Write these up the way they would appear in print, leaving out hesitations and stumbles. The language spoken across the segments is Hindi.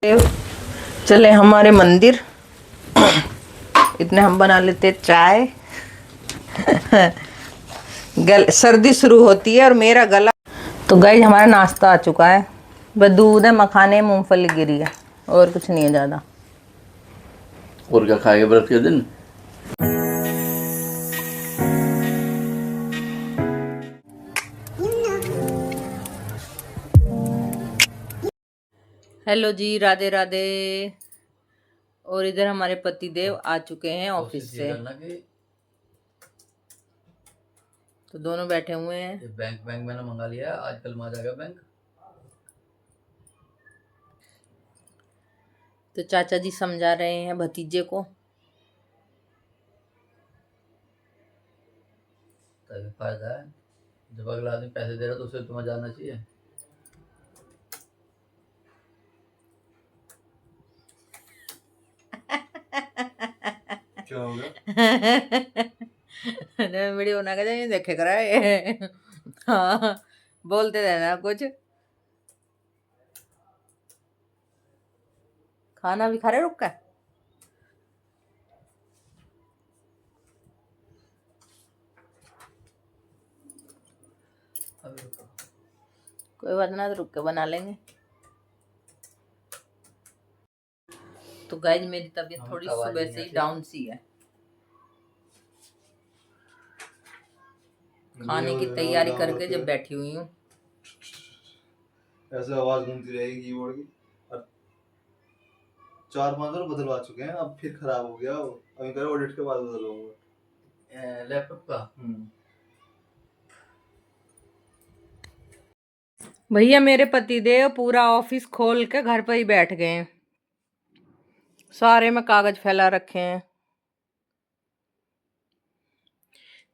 चले हमारे मंदिर। इतने हम बना लेते चाय। सर्दी शुरू होती है और मेरा गला। तो गाइस हमारा नाश्ता आ चुका है। बस दूध है, मखाने, मूंगफली गिरी है और कुछ नहीं है ज़्यादा। और क्या खाएगा व्रत के दिन? हेलो जी, राधे राधे। और इधर हमारे पति देव आ चुके हैं ऑफिस से, तो दोनों बैठे हुए हैं। बैंक मैंने मंगा लिया, आजकल में आ जाएगा बैंक। तो चाचा जी समझा रहे हैं भतीजे को। तभी फायदा है, जब अगला आदमी पैसे दे रहा तो उसे तुम्हें जानना चाहिए। क्या हो गया? वीडियो बना के देखे कराए। हाँ, बोलते रहना कुछ। खाना भी खा रहे रुक कर। कोई बात ना, तो रुक के बना लेंगे। तो गाइस मेरी तबीयत थोड़ी सुबह से ही डाउन सी है। खाने की तैयारी करके जब बैठी हुई हूँ, ऐसे आवाज घूमती रहेगी कीबोर्ड की। 4-5 बार बदलवा चुके हैं, अब फिर खराब हो गया। अभी कह रहे ऑडिट के बाद बदलवाऊंगा लैपटॉप का। भैया मेरे पतिदेव पूरा ऑफिस खोल के घर पर ही बैठ गए हैं। सारे में कागज फैला रखे हैं।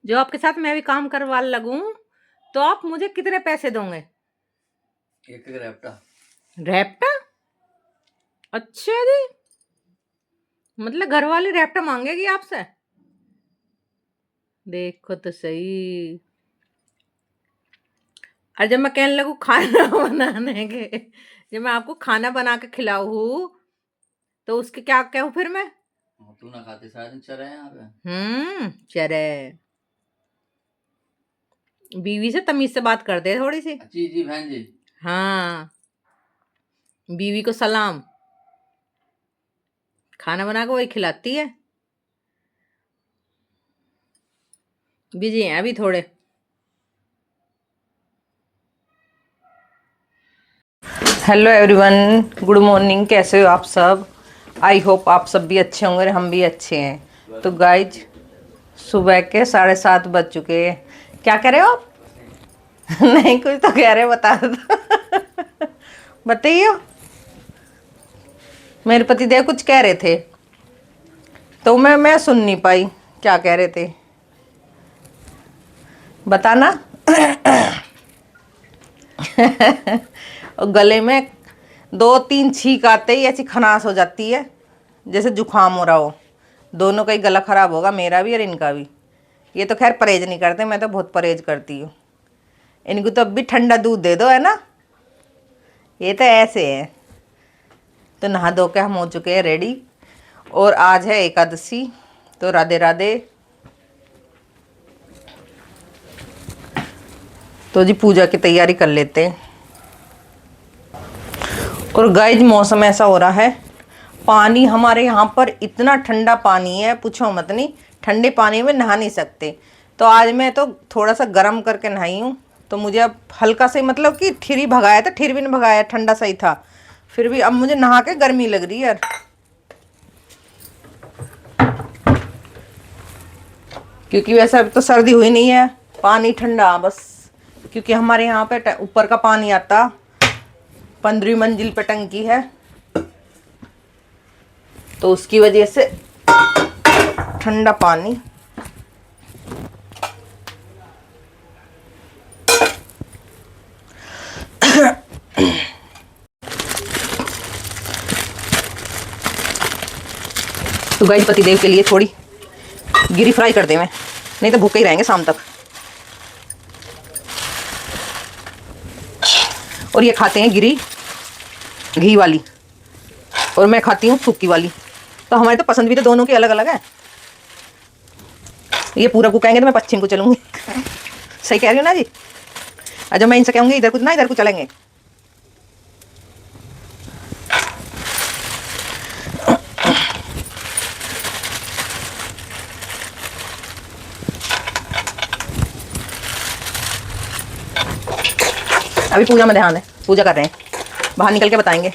जो आपके साथ मैं भी काम करवा लगूं तो आप मुझे कितने पैसे दोगे? एक रैपटा। रैप्टा? अच्छा जी, मतलब घर वाली रैप्टा मांगेगी आपसे? देखो तो सही। और जब मैं कहने लगू खाना बनाने के, जब मैं आपको खाना बना के खिलाऊं तो उसके क्या कहूँ फिर मैं? तू ना खाते सारा दिन चल रहे हैं यहाँ पे। चरे। बीवी से तमीज से बात कर दे थोड़ी सी। जी जी बहन जी। हाँ, बीवी को सलाम। खाना बना के वही खिलाती है। बिजी हैं अभी थोड़े। Hello everyone, good morning. कैसे हो आप सब? आई होप आप सब भी अच्छे होंगे, हम भी अच्छे हैं। तो गाइज सुबह के 7:30 बज चुके हैं। क्या कह रहे हो आप? नहीं कुछ तो कह रहे, बता दो। बताइए। मेरे पति देव कुछ कह रहे थे तो मैं सुन नहीं पाई। क्या कह रहे थे बताना। और गले में 2-3 छींक आते ही ऐसी खनास हो जाती है जैसे जुखाम हो रहा हो। दोनों का ही गला खराब होगा, मेरा भी और इनका भी। ये तो खैर परहेज नहीं करते, मैं तो बहुत परहेज करती हूँ। इनको तो अब भी ठंडा दूध दे दो, है ना। ये तो ऐसे है। तो नहा धो के हम हो चुके हैं रेडी, और आज है एकादशी। तो राधे राधे। तो जी पूजा की तैयारी कर लेते हैं। और गाइज मौसम ऐसा हो रहा है, पानी हमारे यहाँ पर इतना ठंडा पानी है, पूछो मत। नहीं, ठंडे पानी में नहा नहीं सकते। तो आज मैं तो थोड़ा सा गर्म करके नहाई हूँ। तो मुझे अब हल्का से, मतलब कि ठिरी भगाया था, ठिर भी नहीं भगाया, ठंडा सही था। फिर भी अब मुझे नहा के गर्मी लग रही है यार। क्योंकि वैसे अब तो सर्दी हुई नहीं है, पानी ठंडा बस। क्योंकि हमारे यहाँ पे ऊपर का पानी आता, 15वीं मंजिल पे टंकी है, तो उसकी वजह से ठंडा पानी। तो गाइस पतिदेव के लिए थोड़ी गिरी फ्राई कर दे मैं, नहीं तो भूखे ही रहेंगे शाम तक। और ये खाते हैं गिरी घी वाली, और मैं खाती हूँ सूखी वाली। तो हमारी तो पसंद भी तो दोनों की अलग अलग है। ये पूरा को कहेंगे तो मैं पश्चिम को चलूंगी। सही कह रही हूँ ना जी। जब मैं इनसे कहूँगी इधर कुछ ना इधर को चलेंगे। अभी पूजा में ध्यान है, पूजा कर रहे हैं, बाहर निकल के बताएंगे।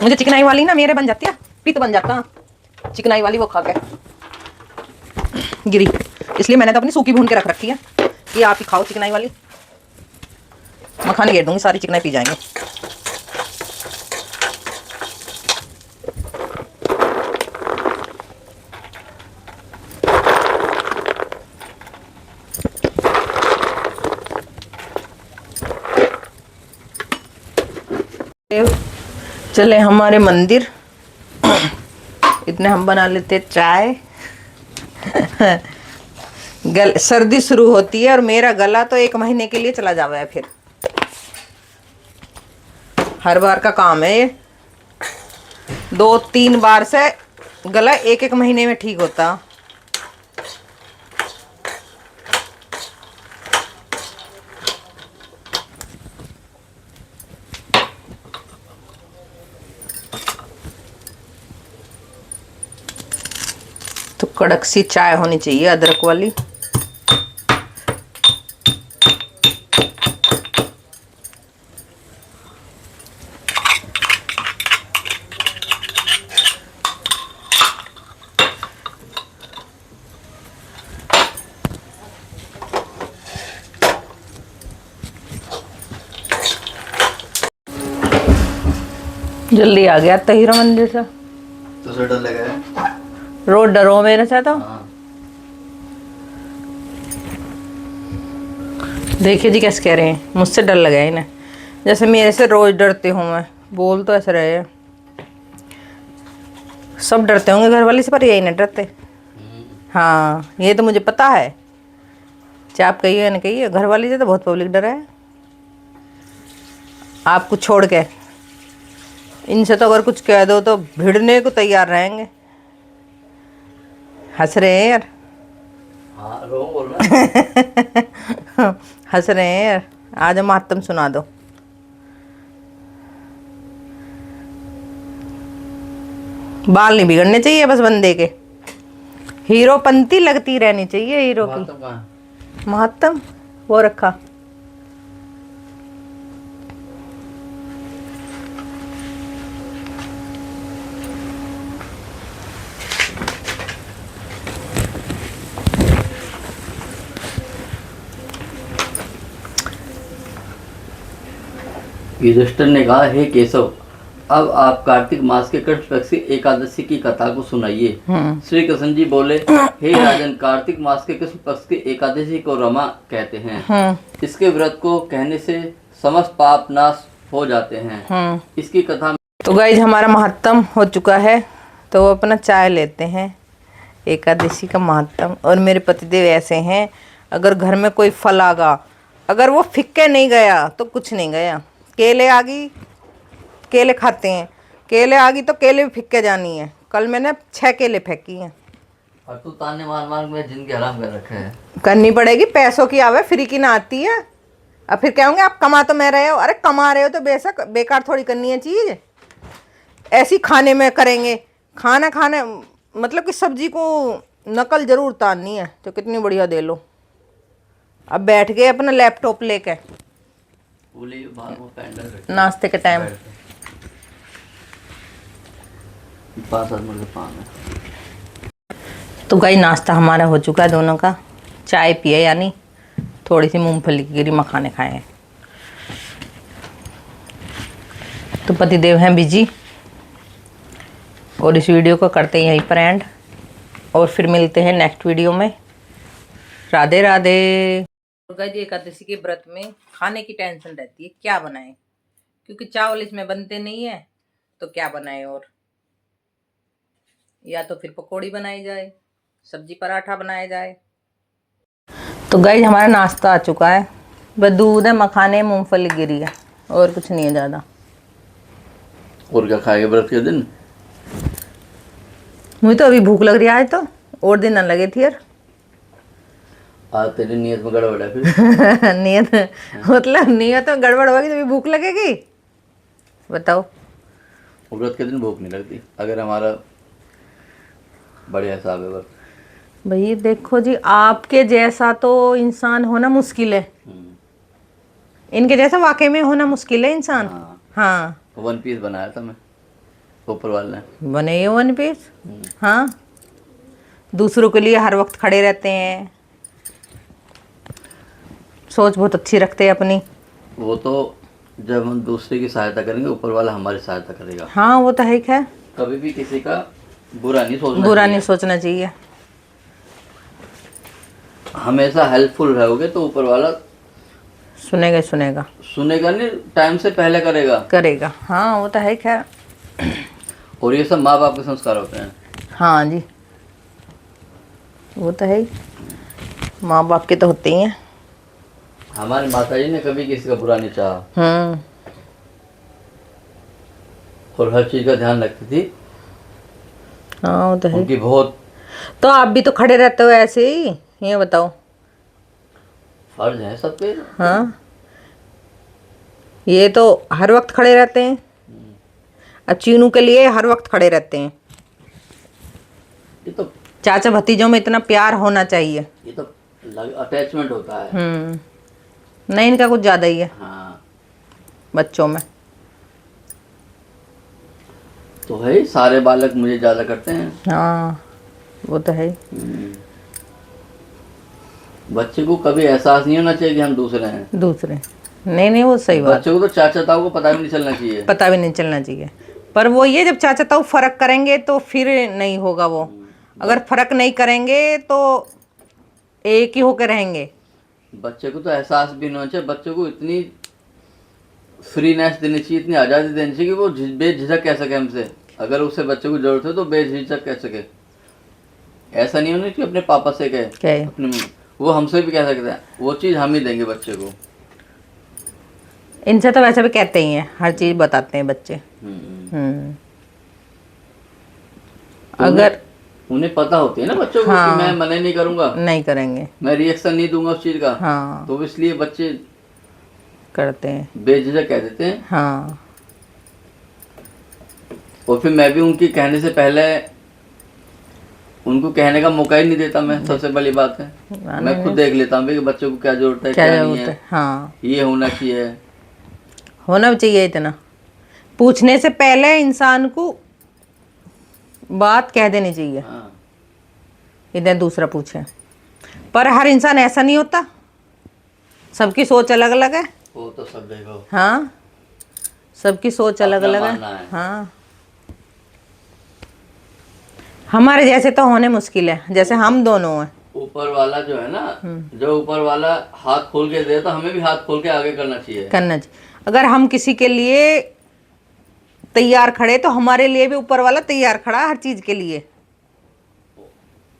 मुझे चिकनाई वाली ना मेरे बन जाती है, पित्त बन जाता चिकनाई वाली, वो खा के गिरी। इसलिए मैंने तो अपनी सूखी भून के रख रखी है कि आप ही खाओ चिकनाई वाली। मखाने घेर दूंगी, सारी चिकनाई पी जाएंगे। चले हमारे मंदिर। इतने हम बना लेते चाय। सर्दी शुरू होती है और मेरा गला तो 1 महीने के लिए चला जावा है। फिर हर बार का काम है ये। 2-3 बार से गला 1-1 महीने में ठीक होता। तो कड़क सी चाय होनी चाहिए, अदरक वाली। जल्दी आ गया तहीरा मंदिर से। तो से डर लगा है। रोड डरो मेरे से तो। हाँ। देखिए जी कैसे कह रहे हैं, मुझसे डर लगा है इन्हें, जैसे मेरे से रोज डरती हूँ मैं। बोल तो ऐसे रहे हैं। सब डरते होंगे घर वाले से, पर यही नहीं डरते। हाँ ये तो मुझे पता है, चाहे आप कहिए ना कहिए, घर वाली से तो बहुत पब्लिक डरा है आपको छोड़ के। इनसे तो अगर कुछ कह दो तो भिड़ने को तैयार रहेंगे। हंस रहे हैं यार। हाँ रो बोल रहा। हंस रहे हैं यार। आज महात्म सुना दो। बाल नहीं बिगड़ने चाहिए बस बंदे के, हीरोपंती लगती रहनी चाहिए हीरो की। महात्म वो रखा। युधिष्ठिर ने कहा, हे केशव, अब आप कार्तिक मास के कृष्ण पक्ष की एकादशी की कथा को सुनाइए। श्री कृष्ण जी बोले, हे राजन, कार्तिक मास के कृष्ण पक्ष की एकादशी को रमा कहते हैं। इसके व्रत को कहने से समस्त पाप नाश हो जाते हैं। इसकी कथा। तो गाइस हमारा महात्म हो चुका है, तो वो अपना चाय लेते हैं। एकादशी का महात्म। और मेरे पतिदेव ऐसे हैं, अगर घर में कोई फल आगा, अगर वो फिक्के नहीं गया तो कुछ नहीं गया। केले आ गई, केले खाते हैं। केले आ गई तो केले भी फिक्के जानी है। कल मैंने 6 केले फेंकी हैं। और तू ताने मार मार में जिंदगी हराम कर रखे है। करनी पड़ेगी, पैसों की आवे, फ्री की ना आती है। अब फिर कहोगे आप कमा तो मैं रहे हो। अरे कमा रहे हो तो बेशक, बेकार थोड़ी करनी है चीज़। ऐसी खाने में करेंगे, खाना खाने मतलब कि सब्जी को नकल जरूर उतारनी है। तो कितनी बढ़िया दे लो। अब बैठ गए अपना लैपटॉप लेके नाश्ते के टाइम। तो गाइस नाश्ता हमारा हो चुका है दोनों का। चाय पिए यानी थोड़ी सी मूंगफली की गिरी मखाने खाए हैं। तो पतिदेव हैं बिजी, और इस वीडियो को करते हैं यहीं पर एंड, और फिर मिलते हैं नेक्स्ट वीडियो में। राधे राधे। गाइस एकादशी के व्रत में खाने की टेंशन रहती है, क्या बनाएं, क्योंकि चावल इसमें बनते नहीं है तो क्या बनाएं। और या तो फिर पकौड़ी बनाई जाए, सब्जी पराठा बनाया जाए। तो गाइस हमारा नाश्ता आ चुका है, बस दूध है, मखाने, मूंगफली गिरी है। और कुछ नहीं है ज़्यादा। और क्या खाएगा व्रत के दिन? मुझे तो अभी भूख लग रही है आज तो, और दिन ना लगे थी यार। आज तेरी नीयत में गड़बड़ है फिर। नियत मतलब नियत में गड़बड़ होगी तो भी भूख लगेगी, बताओ। व्रत के दिन भूख नहीं लगती अगर हमारा बढ़िया हिसाब है व्रत। भाई देखो जी, आपके जैसा तो इंसान होना मुश्किल है, इनके जैसा वाकई में होना मुश्किल है इंसान। हाँ। हाँ, वन पीस बनाया था मैं, ऊपर वाले ने। बने ये वन पीस। हाँ, दूसरों के लिए हर वक्त खड़े रहते हैं, सोच बहुत अच्छी रखते हैं अपनी। वो तो जब हम दूसरे की सहायता करेंगे ऊपर वाला हमारी सहायता करेगा। हाँ वो तो है ही है, कभी भी किसी का बुरा नहीं सोचना बुरा चाहिए। नहीं सोचना चाहिए। हमेशा हेल्पफुल रहोगे तो ऊपर वाला सुनेगा ही सुनेगा, सुनेगा नहीं, टाइम से पहले करेगा। करेगा। हाँ वो तो है ही है। और ये सब माँ बाप के संस्कार होते हैं। हाँ जी, वो तो है ही, माँ बाप के तो होते ही हैं। हमारी माता जी ने कभी किसी का बुरा नहीं चाहा और हर चीज का ध्यान रखती थी। हाँ वो तो है। उनकी बहुत तो आप भी तो खड़े रहते हो ऐसे ही, ये बताओ। फर्ज है सब पे। हाँ, ये तो हर वक्त खड़े रहते हैं, अब चीनू के लिए हर वक्त खड़े रहते हैं। ये तो चाचा भतीजों में इतना प्यार होना चाहिए। ये तो अटैचमेंट होता है। नहीं, इनका कुछ ज़्यादा ही है हाँ बच्चों में। तो है, सारे बालक मुझे ज्यादा करते हैं। हाँ वो तो है ही। बच्चे को कभी एहसास नहीं होना चाहिए कि हम दूसरे हैं। दूसरे नहीं, वो सही बात। बच्चे को तो चाचा ताऊ को पता भी नहीं चलना चाहिए। पता भी नहीं चलना चाहिए, पर वो ये जब चाचा ताऊ फर्क करेंगे तो फिर नहीं होगा वो। अगर फर्क नहीं करेंगे तो एक ही होकर रहेंगे। बच्चे को तो एहसास भी नहीं होना चाहिए। बच्चे को इतनी फ्रीनेस देनी चाहिए, इतनी आज़ादी देनी चाहिए कि वो बेझिझक कह सके हमसे। अगर उसे बच्चे को जरूरत है तो बेझिझक कह सके। ऐसा नहीं होना कि अपने पापा से कहे, अपने वो हमसे भी कह सकते हैं। वो चीज़ हम ही देंगे बच्चे को। इनसे तो वैसे भी कहते ही हैं, हर चीज़ बताते हैं बच्चे। अगर उन्हें पता होती है ना बच्चों को कि मैं मना नहीं करूंगा, नहीं करेंगे, मैं रिएक्शन नहीं दूंगा उस चीज़ का। हाँ, तो इसलिए बच्चे करते हैं, बेझिझक कह देते हैं। हाँ। और फिर मैं भी उनकी कहने से पहले उनको कहने का मौका ही नहीं देता। मैं सबसे बड़ी बात है, मैं खुद देख लेता हूँ कि बच्चों को क्या जरूरत है, क्या नहीं है। हाँ, ये होना चाहिए, होना भी चाहिए। इतना पूछने से पहले इंसान को बात कह देनी चाहिए। हाँ। इधर दूसरा पूछे, पर हर इंसान ऐसा नहीं होता, सबकी सोच अलग अलग है। वो तो सब देखो। हाँ, सबकी सोच अलग अलग है। हाँ, हमारे जैसे तो होने मुश्किल है, जैसे हम दोनों हैं। ऊपर वाला जो है ना, जो ऊपर वाला हाथ खोल के दे तो हमें भी हाथ खोल के आगे करना चाहिए। अगर हम किसी के लिए तैयार खड़े तो हमारे लिए भी ऊपर वाला तैयार खड़ा हर चीज के लिए।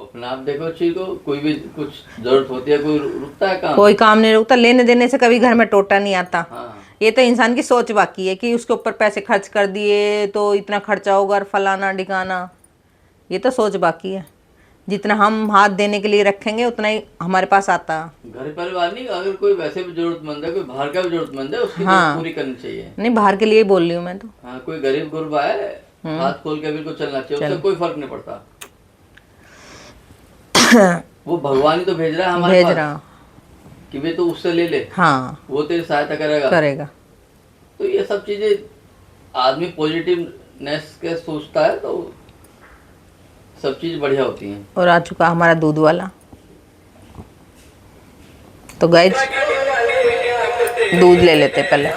अपना आप देखो चीज को, कोई भी कुछ जरूरत होती है, कोई रुकता है काम? कोई काम नहीं रुकता। लेने देने से कभी घर में टोटा नहीं आता। हाँ। ये तो इंसान की सोच बाकी है कि उसके ऊपर पैसे खर्च कर दिए तो इतना खर्चा होगा, फलाना ढिकाना। ये तो सोच बाकी है। जितना हम हाथ देने के लिए रखेंगे उतना ही हमारे पास आता है। घर परिवार नहीं, अगर कोई वैसे भी जरूरतमंद है, कोई बाहर का भी जरूरतमंद है, उसकी जरूरत पूरी करनी चाहिए। नहीं, बाहर के लिए बोल रही हूँ मैं तो। हाँ, कोई गरीब गुरबा है, हाथ खोल के बिल्कुल चलना चाहिए, उससे कोई फर्क नहीं पड़ता। वो भगवान ही तो भेज रहा है हमारे पास कि वे तो उससे ले ले। हाँ, वो तेरी सहायता करेगा। तो ये सब चीजें आदमी पॉजिटिवनेस के सोचता है तो सब चीज बढ़िया होती हैं। और आ चुका हमारा दूध वाला, तो गाइस दूध ले लेते पहले।